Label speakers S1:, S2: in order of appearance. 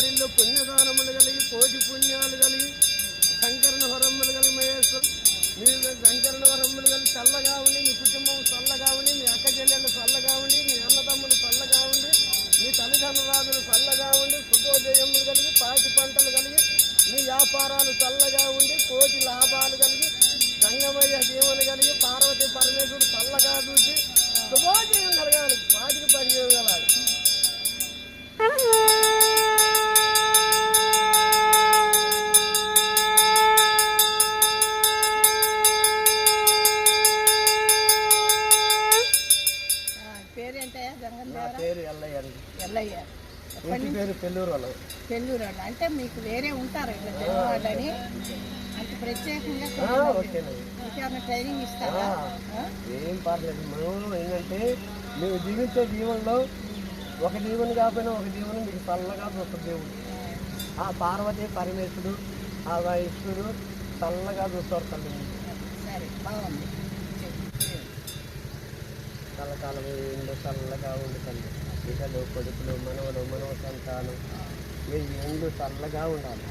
S1: వారిల్లో పుణ్యదానములు కలిగి కోటి పుణ్యాలు కలిగి సంకరణ వరములు కలిగి మహేశ్వరు మీరు సంకరణ వరములు కలిగి చల్లగా ఉండి మీ కుటుంబం చల్లగా ఉండి మీ అక్క చెల్లెళ్ళు చల్లగా ఉండి మీ అన్నదమ్ములు చల్లగా ఉండి మీ తల్లిదండ్రులు చల్లగా ఉండి శుభోదయములు కలిగి పాటి పంటలు కలిగి మీ వ్యాపారాలు చల్లగా ఉండి కోటి లాభాలు కలిగి సంగమయ్య జీవన కలిగి పార్వతి పరమేశ్వరుడు చల్లగా చూసి శుభోదయం కలగాలి పాటికి పరిచయం కలగాలి.
S2: నా పేరు ఎల్లయ్య. ఎల్లయ్య
S1: పేరు పెళ్ళూరు వాళ్ళు.
S2: పెళ్ళూరు వాళ్ళు అంటే మీకు వేరే ఉంటారు ఇట్లా తెలుగువాళ్ళని అంటే ప్రత్యేకంగా ఇంకేమైనా ట్రైనింగ్ ఇస్తారా?
S1: ఏం పర్లేదు. మనం ఏంటంటే మేము జీవించే జీవనంలో ఒక జీవనం కాకపోయినా ఒక జీవనం మీకు చల్లగా చూస్తుంది దేవుడు. ఆ పార్వతి పరమేశ్వరుడు ఆ వైశ్వరుడు చల్లగా చూస్తారు తల్లి.
S2: సరే బాగుంది.
S1: కలకాలం ఏందో చల్లగా ఉండి తల్లి. బిడ్డలు కొడుకులు మనవలు మనవ సంతానం మీ ఎందు చల్లగా ఉండాలి.